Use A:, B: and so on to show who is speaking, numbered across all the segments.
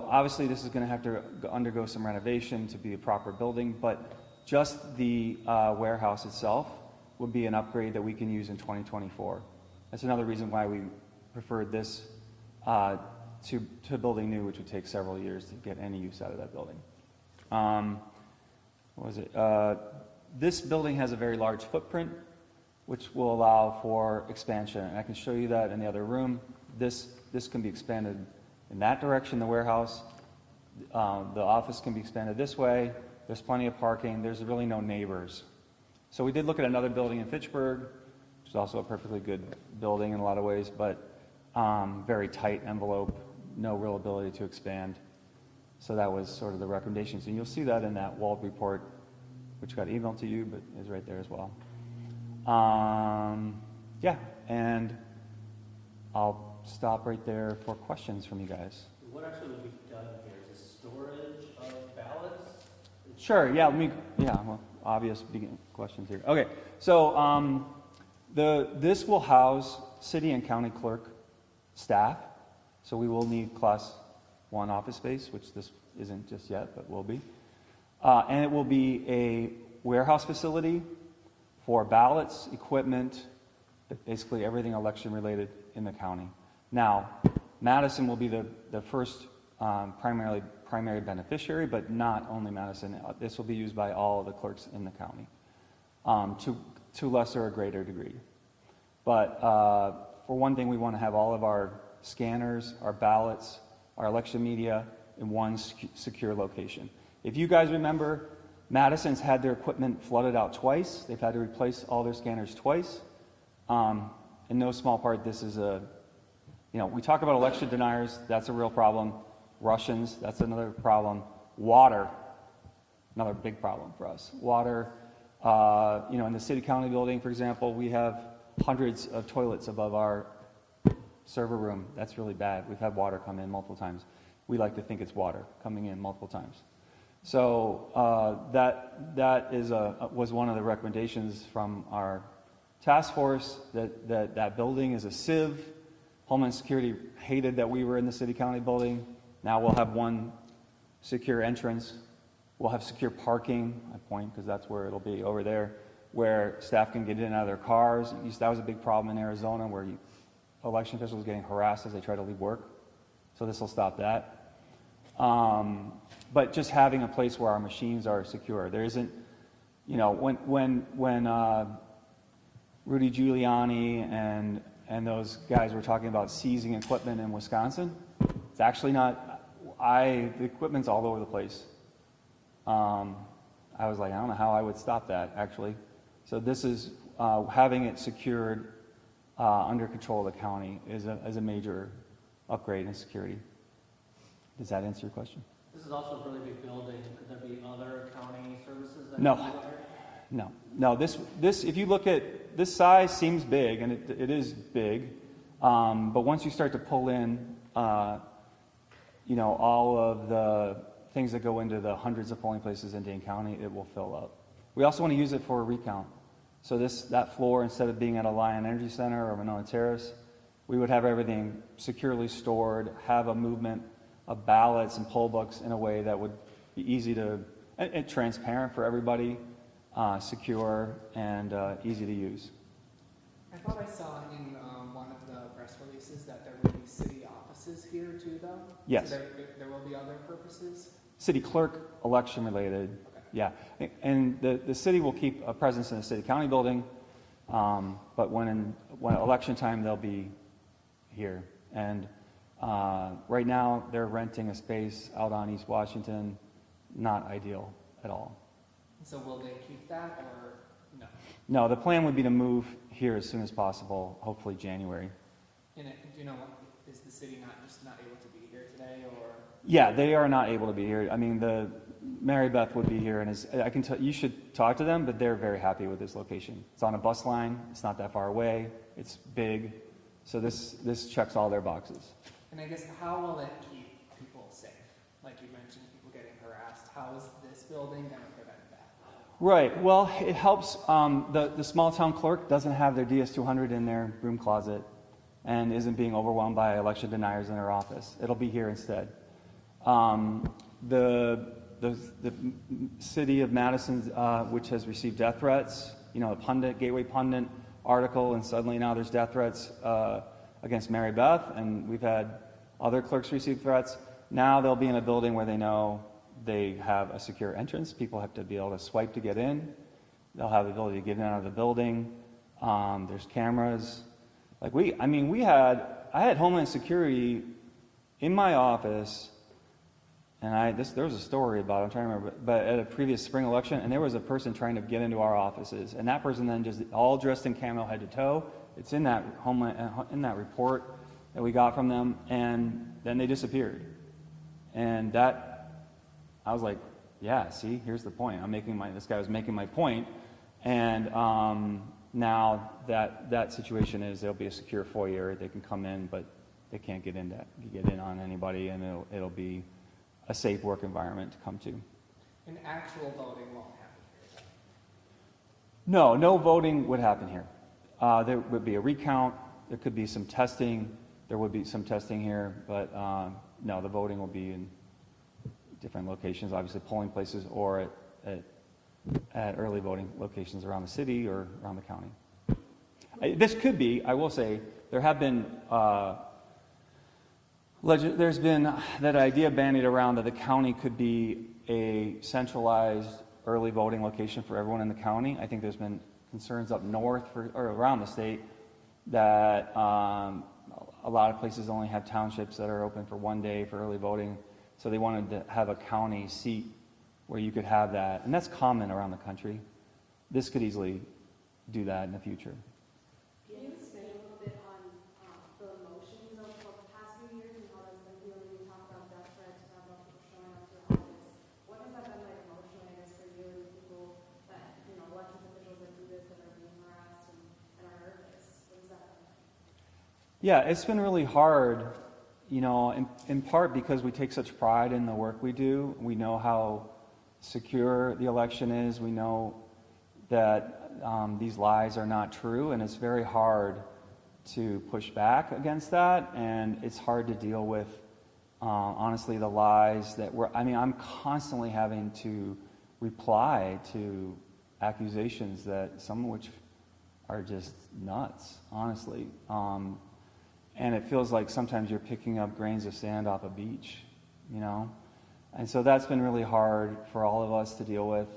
A: obviously this is going to have to undergo some renovation to be a proper building, but just the warehouse itself would be an upgrade that we can use in 2024. That's another reason why we preferred this to building new, which would take several years to get any use out of that building. What was it? This building has a very large footprint, which will allow for expansion. And I can show you that in the other room. This can be expanded in that direction, the warehouse. The office can be expanded this way. There's plenty of parking. There's really no neighbors. So we did look at another building in Fitchburg, which is also a perfectly good building in a lot of ways, but very tight envelope, no real ability to expand. So that was sort of the recommendations. And you'll see that in that Wald report, which got emailed to you, but is right there as well. Yeah, and I'll stop right there for questions from you guys.
B: What actually will be done here? Is this storage of ballots?
A: Sure, yeah, well, obvious questions here. Okay, so this will house city and county clerk staff. So we will need class 1 office space, which this isn't just yet, but will be. And it will be a warehouse facility for ballots, equipment, basically everything election related in the county. Now, Madison will be the first primary beneficiary, but not only Madison. This will be used by all of the clerks in the county to lesser or greater degree. But for one thing, we want to have all of our scanners, our ballots, our election media in one secure location. If you guys remember, Madison's had their equipment flooded out twice. They've had to replace all their scanners twice. In no small part, this is we talk about election deniers, that's a real problem. Russians, that's another problem. Water, another big problem for us. Water, in the city county building, for example, we have hundreds of toilets above our server room. That's really bad. We've had water come in multiple times. We like to think it's water coming in multiple times. So that was one of the recommendations from our task force, that building is a sieve. Homeland Security hated that we were in the city county building. Now we'll have one secure entrance. We'll have secure parking, I point, because that's where it'll be, over there, where staff can get in and out of their cars. That was a big problem in Arizona, where election officials getting harassed as they try to leave work. So this will stop that. But just having a place where our machines are secure. There isn't, when Rudy Giuliani and those guys were talking about seizing equipment in Wisconsin, it's actually not. The equipment's all over the place. I was like, I don't know how I would stop that, actually. So this is having it secured under control of the county is a major upgrade in security. Does that answer your question?
B: This is also a really big building. Could there be other county services that could be there? No. This if you look at this size, seems big, and it is big. But once you start to pull in, all of the things that go into the hundreds of polling places in Dane County, it will fill up. We also want to use it for a recount. So that floor, instead of being at a Lion Energy Center or Monona Terrace, we would have everything securely stored, have a movement of ballots and poll books in a way that would be easy to and transparent for everybody, secure, and easy to use.
C: I thought I saw in one of the press releases that there would be city offices here too, though?
A: Yes.
C: So there will be other purposes?
A: City clerk, election related. Okay. Yeah. And the city will keep a presence in the city county building, but when election time, they'll be here. And right now, they're renting a space out on East Washington. Not ideal at all.
C: So will they keep that, or no?
A: No, the plan would be to move here as soon as possible, hopefully January.
C: And do you know, is the city not able to be here today, or?
A: Yeah, they are not able to be here. I mean, Mary Beth would be here, and I can tell you should talk to them, but they're very happy with this location. It's on a bus line. It's not that far away. It's big, so this checks all their boxes.
C: And I guess, how will it keep people safe? Like you mentioned, people getting harassed. How is this building going to prevent that?
A: Right. Well, it helps. The small town clerk doesn't have their DS200 in their broom closet and isn't being overwhelmed by election deniers in their office. It'll be here instead.
B: The city of Madison, which has received death threats, the Gateway Pundit article, and suddenly now there's death threats against Mary Beth, and we've had other clerks receive threats. Now they'll be in a building where they know they have a secure entrance. People have to be able to swipe to get in. They'll have the ability to get in and out of the building. There's cameras. I had Homeland Security in my office, and there was a story about it, I'm trying to remember, but at a previous spring election, and there was a person trying to get into our offices, and that person then just all dressed in camo head to toe. It's in that report that we got from them, and then they disappeared. And I was like, yeah, see, here's the point. This guy was making my point, and now that situation is there'll be a secure foyer. They can come in, but they can't get in on anybody, and it'll be a safe work environment to come to.
C: And actual voting won't happen here.
B: No voting would happen here. There would be a recount. There could be some testing. There would be some testing here, but no, the voting will be in different locations, obviously polling places or at early voting locations around the city or around the county. This could be, I will say, there have been, there's been that idea bandied around that the county could be a centralized early voting location for everyone in the county. I think there's been concerns up north or around the state that a lot of places only have townships that are open for one day for early voting. So they wanted to have a county seat where you could have that. And that's common around the country. This could easily do that in the future.
D: Can you expand a little bit on the emotions of the past few years and how that's been feeling? You talk about death threats, you talk about people showing up to your office. What has that been like emotionally, I guess, for you and people that, elected officials that do this, that are being harassed and are nervous? What has that been like?
B: Yeah, it's been really hard, in part because we take such pride in the work we do. We know how secure the election is. We know that these lies are not true, and it's very hard to push back against that, and it's hard to deal with, honestly, the lies that I'm constantly having to reply to accusations that some of which are just nuts, honestly. And it feels like sometimes you're picking up grains of sand off a beach, And so that's been really hard for all of us to deal with.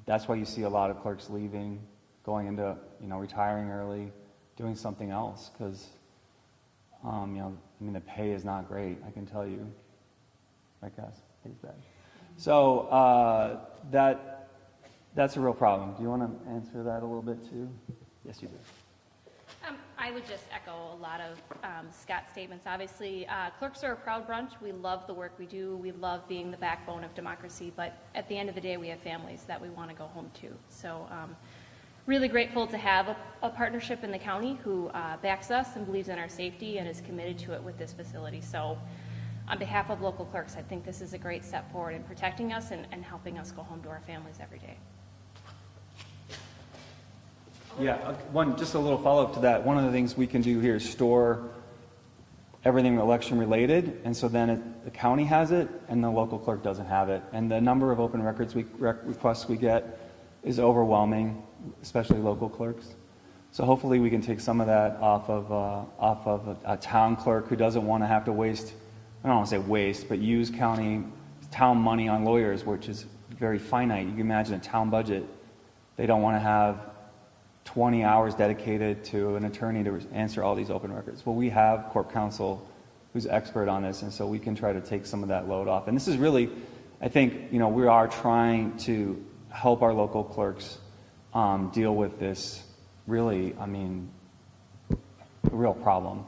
B: That's why you see a lot of clerks leaving, going into, retiring early, doing something else, because, the pay is not great, I can tell you. Right, guys? Pay's bad. So that's a real problem. Do you want to answer that a little bit too? Yes, you do.
E: I would just echo a lot of Scott's statements. Obviously, clerks are a proud bunch. We love the work we do. We love being the backbone of democracy. But at the end of the day, we have families that we want to go home to. So really grateful to have a partnership in the county who backs us and believes in our safety and is committed to it with this facility. So on behalf of local clerks, I think this is a great step forward in protecting us and helping us go home to our families every day.
B: Yeah, just a little follow-up to that. One of the things we can do here is store everything election related, and so then the county has it and the local clerk doesn't have it. And the number of open records requests we get is overwhelming, especially local clerks. So hopefully we can take some of that off of a town clerk who doesn't want to have to waste, I don't want to say waste, but use town money on lawyers, which is very finite. You can imagine a town budget. They don't want to have 20 hours dedicated to an attorney to answer all these open records. Well, we have Corp Counsel who's expert on this, and so we can try to take some of that load off. And this is really, I think, we are trying to help our local clerks deal with this really, a real problem.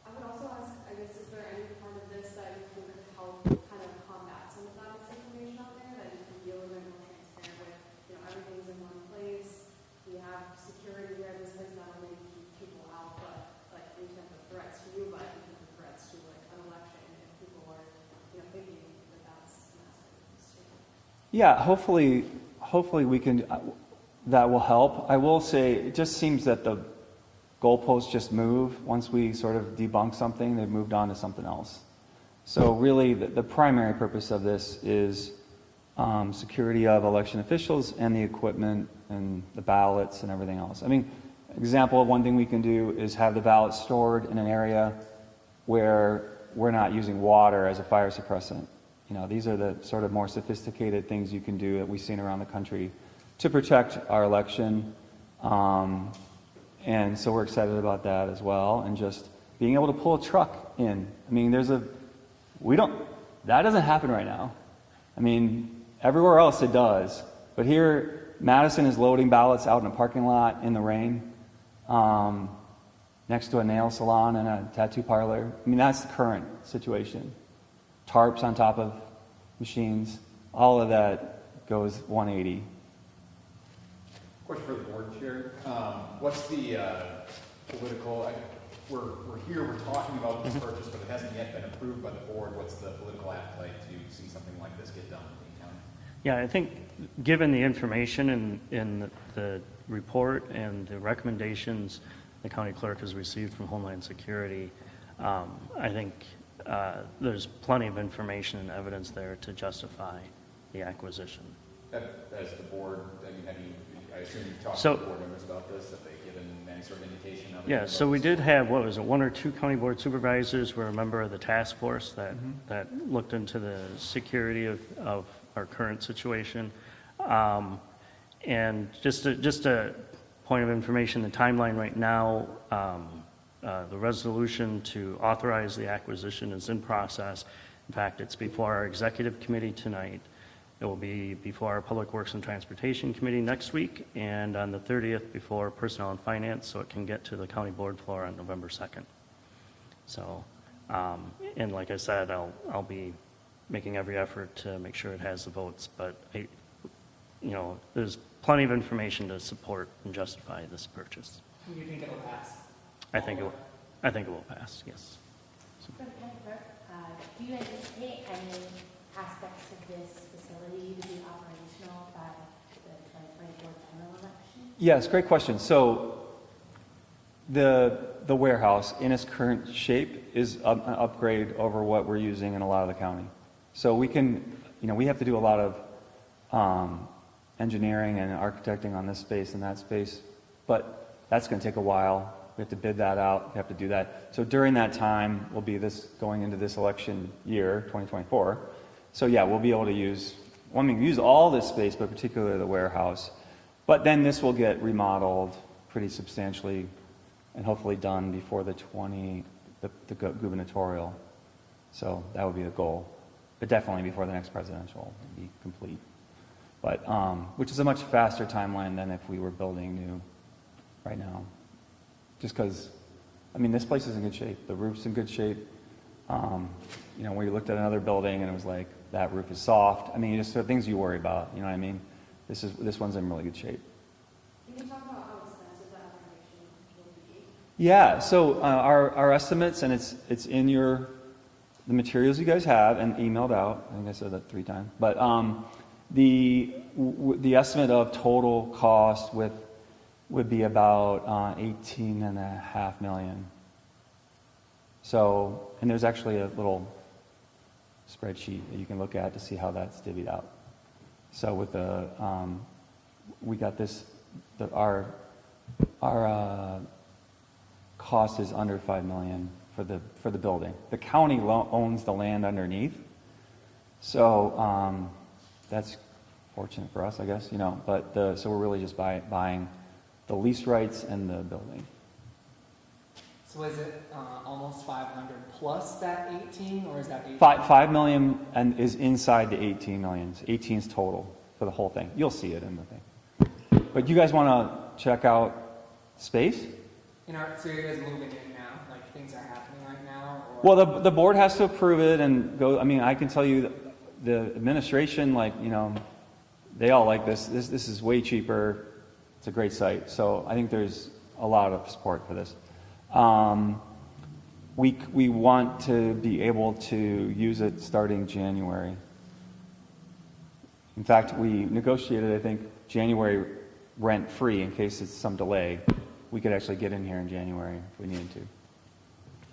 D: I would also ask, I guess, is there any part of this that you think could help kind of combat some of that misinformation out there, that you can deal with it more transparent with, everything's in one place, we have security here, this place not only to keep people out, but in terms of threats to you, but in terms of threats to an election, if people are, thinking that that's massive.
B: Yeah, hopefully we can, that will help. I will say, it just seems that
A: goalposts just move. Once we sort of debunk something, they've moved on to something else. So really, the primary purpose of this is security of election officials and the equipment and the ballots and everything else. I mean, example of one thing we can do is have the ballots stored in an area where we're not using water as a fire suppressant. You know, these are the sort of more sophisticated things you can do that we've seen around the country to protect our election. And so we're excited about that as well. And just being able to pull a truck in. I mean, that doesn't happen right now. I mean, everywhere else it does. But here, Madison is loading ballots out in a parking lot in the rain, next to a nail salon and a tattoo parlor. I mean, that's the current situation. Tarps on top of machines, all of that goes 180.
F: Question for the board chair. What's the political, we're here, we're talking about this purchase, but it hasn't yet been approved by the board. What's the political appetite to see something like this get done in the county?
G: Yeah, I think given the information in the report and the recommendations the county clerk has received from Homeland Security, I think there's plenty of information and evidence there to justify the acquisition.
F: As the board, I mean, I assume you've talked
G: So-
F: to board members about this, have they given any sort of indication of it?
G: Yeah, so we did have, what was it, 1 or 2 county board supervisors were a member of the task force that looked into the security of our current situation. And just a point of information, the timeline right now, the resolution to authorize the acquisition is in process. In fact, it's before our executive committee tonight. It will be before our Public Works and Transportation Committee next week, and on the 30th before Personnel and Finance, so it can get to the county board floor on November 2nd. So, and like I said, I'll be making every effort to make sure it has the votes, but there's plenty of information to support and justify this purchase.
C: You think it'll pass?
G: I think it will pass, yes.
H: For the county clerk, do you anticipate any aspects of this facility to be operational by the 2024 general election?
A: Yes, great question. So the warehouse in its current shape is an upgrade over what we're using in a lot of the county. So we can, we have to do a lot of engineering and architecting on this space and that space, but that's going to take a while. We have to bid that out. We have to do that. So during that time, we'll be going into this election year, 2024. So yeah, we'll be able to use all this space, but particularly the warehouse. But then this will get remodeled pretty substantially and hopefully done before the gubernatorial. So that would be the goal. But definitely before the next presidential will be complete. But, which is a much faster timeline than if we were building new right now. Just because, this place is in good shape. The roof's in good shape. We looked at another building and it was like, that roof is soft. Just the things you worry about, you know what I mean? This one's in really good shape.
D: Can you talk about how expensive that renovation will be?
A: Yeah, so our estimates, and it's in the materials you guys have and emailed out. I think I said that 3 times. But the estimate of total cost would be about $18.5 million. So, and there's actually a little spreadsheet that you can look at to see how that's divvied out. So with we got this, our cost is under $5 million for the building. The county owns the land underneath, so that's fortunate for us, I guess, But so we're really just buying the lease rights and the building.
C: So is it almost 500 plus that 18, or is that 18?
A: $5 million and is inside the 18 million. 18 is total for the whole thing. You'll see it in the thing. But you guys want to check out space?
C: So you guys moving in now? Like things are happening right now? Or?
A: Well, the board has to approve it and go. I can tell you, the administration, they all like this. This is way cheaper. It's a great site. So I think there's a lot of support for this. We want to be able to use it starting January. In fact, we negotiated, I think, January rent free in case it's some delay. we could actually get in here in January if we needed to.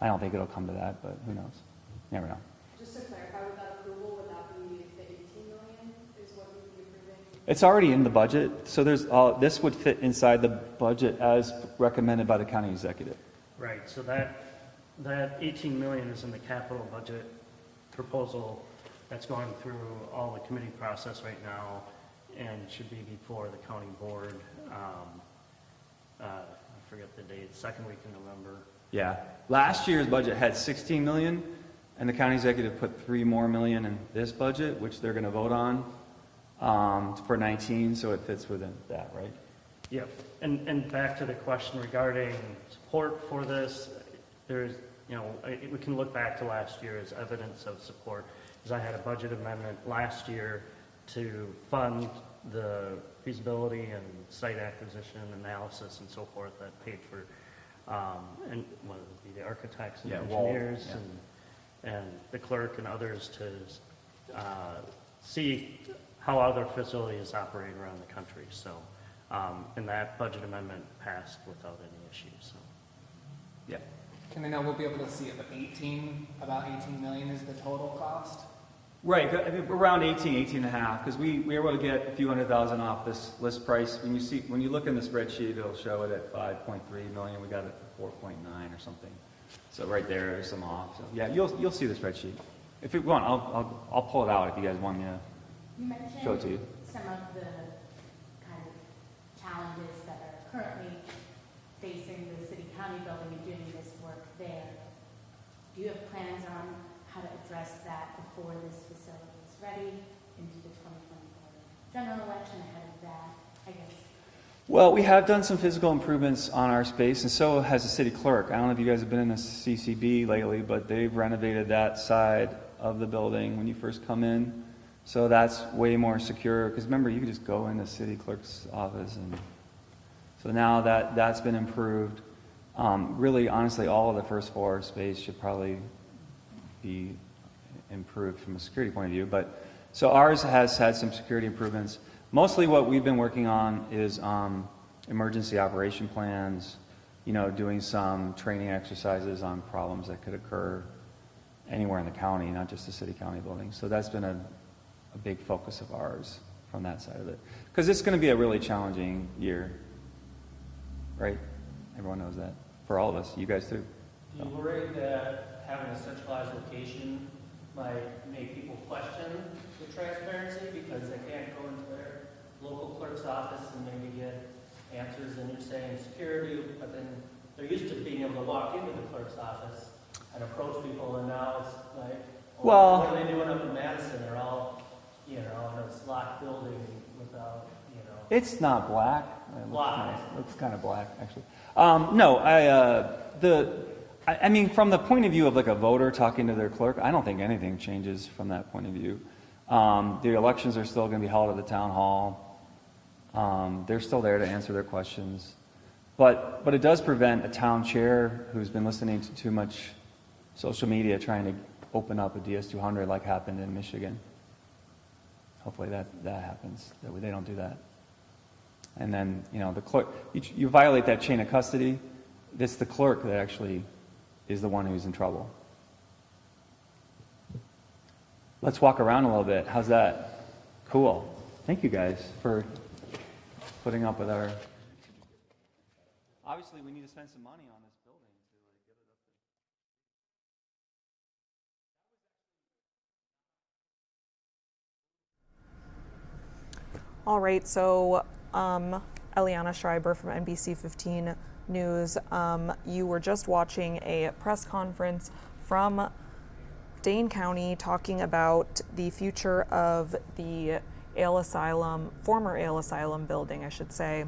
A: I don't think it'll come to that, but who knows? Never know.
D: Just to clarify, with that approval, would that be the 18 million is what you'd be approving?
A: It's already in the budget, so this would fit inside the budget as recommended by the county executive.
G: Right, so that 18 million is in the capital budget proposal that's going through all the committee process right now and should be before the county board, I forget the date, second week in November.
A: Yeah. Last year's budget had 16 million, and the county executive put 3 more million in this budget, which they're going to vote on for 19, so it fits within that, right?
G: Yep, and back to the question regarding support for this, there's, we can look back to last year as evidence of support, because I had a budget amendment last year to fund the feasibility and site acquisition analysis and so forth that paid for, and what would be the architects and engineers and the clerk and others to see how other facilities operate around the country. So, and that budget amendment passed without any issues. So,
A: Yeah.
C: Can I know we'll be able to see it, but about 18 million is the total cost?
A: Right, I mean, around 18 and a half, because we were able to get a few $100,000 off this list price. When you look in the spreadsheet, it'll show it at 5.3 million. We got it for 4.9 or something. So right there's some off. So yeah, you'll see the spreadsheet. If you want, I'll pull it out if you guys want me to
H: You mentioned
A: show it to you.
H: some of the kind of challenges that are currently facing the city-county building and doing this work there. Do you have plans on how to address that before this facility is ready into the 2024 general election, ahead of that, I guess?
A: Well, we have done some physical improvements on our space, and so has the city clerk. I don't know if you guys have been in the CCB lately, but they've renovated that side of the building when you first come in. So that's way more secure, because remember, you could just go in the city clerk's office, and so now that's been improved. Really, honestly, all of the first floor space should probably be improved from a security point of view. But so ours has had some security improvements. Mostly what we've been working on is emergency operation plans, doing some training exercises on problems that could occur anywhere in the county, not just the city-county building. So that's been a big focus of ours from that side of it. Because it's going to be a really challenging year, right? Everyone knows that. For all of us, you guys too.
I: Do you worry that having a centralized location might make people question the transparency because they can't go into their local clerk's office and maybe get answers, and you're saying security, but then they're used to being able to walk into the clerk's office and approach people, and now it's like,
A: Well,
I: what are they doing up in Madison? They're all, in a locked building without,
A: it's not black.
I: Black.
A: It looks kind of black, actually. No, I mean, from the point of view of like a voter talking to their clerk, I don't think anything changes from that point of view. The elections are still going to be held at the town hall. They're still there to answer their questions. But it does prevent a town chair who's been listening to too much social media trying to open up a DS200 like happened in Michigan. Hopefully that happens, that they don't do that. And then, the clerk, you violate that chain of custody, it's the clerk that actually is the one who's in trouble. Let's walk around a little bit. How's that? Cool. Thank you guys for putting up with our... Obviously, we need to spend some money on this building to get it up
J: there. All right, so Eliana Schreiber from NBC 15 News. You were just watching a press conference from Dane County talking about the future of the Ale Asylum, former Ale Asylum building, I should say,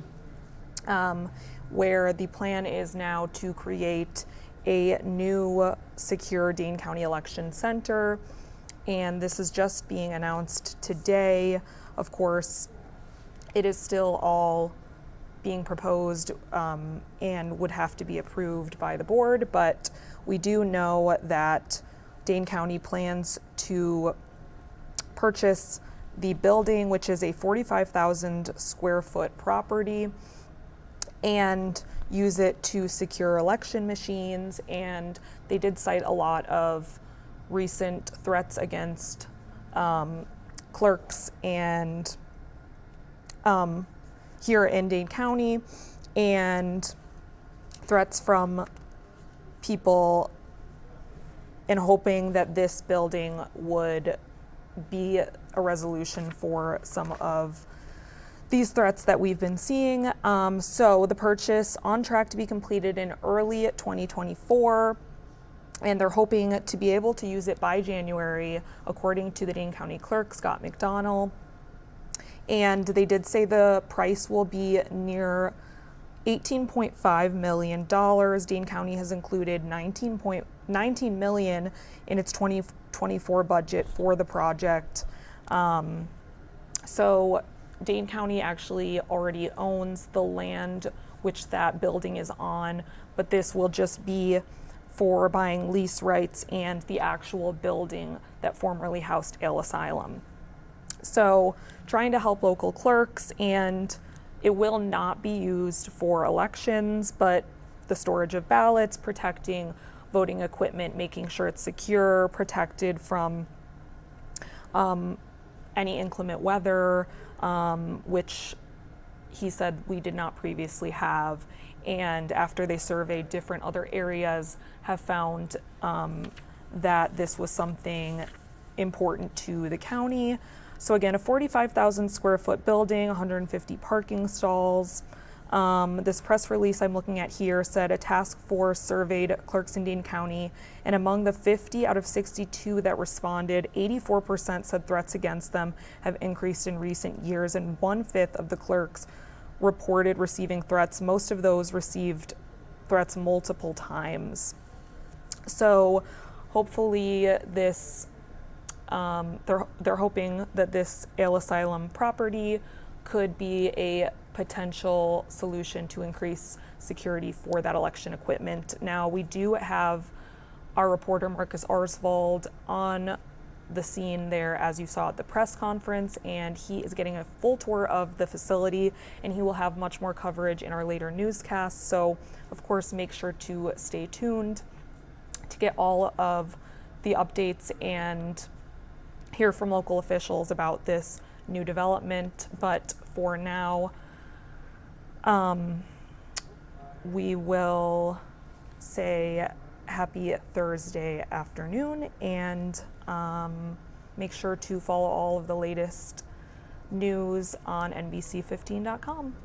J: where the plan is now to create a new secure Dane County Election Center. And this is just being announced today. Of course, it is still all being proposed and would have to be approved by the board, but we do know that Dane County plans to purchase the building, which is a 45,000 square foot property, and use it to secure election machines, and they did cite a lot of recent threats against clerks and here in Dane County, and threats from people, and hoping that this building would be a resolution for some of these threats that we've been seeing. So the purchase on track to be completed in early 2024, and they're hoping to be able to use it by January, according to the Dane County Clerk, Scott McDonnell. And they did say the price will be near $18.5 million. Dane County has included $19 million in its 2024 budget for the project. So Dane County actually already owns the land which that building is on, but this will just be for buying lease rights and the actual building that formerly housed Ale Asylum. So trying to help local clerks, and it will not be used for elections, but the storage of ballots, protecting voting equipment, making sure it's secure, protected from any inclement weather, which he said we did not previously have. And after they surveyed different other areas, have found that this was something important to the county. So again, a 45,000 square foot building, 150 parking stalls. This press release I'm looking at here said a task force surveyed clerks in Dane County, and among the 50 out of 62 that responded, 84% said threats against them have increased in recent years, and 1/5 of the clerks reported receiving threats. Most of those received threats multiple times. So hopefully this, they're hoping that this Ale Asylum property could be a potential solution to increase security for that election equipment. Now, we do have our reporter Marcus Arsvold on the scene there, as you saw at the press conference, and he is getting a full tour of the facility, and he will have much more coverage in our later newscasts. So, of course, make sure to stay tuned to get all of the updates and hear from local officials about this new development. But for now, we will say happy Thursday afternoon, and make sure to follow all of the latest news on NBC15.com.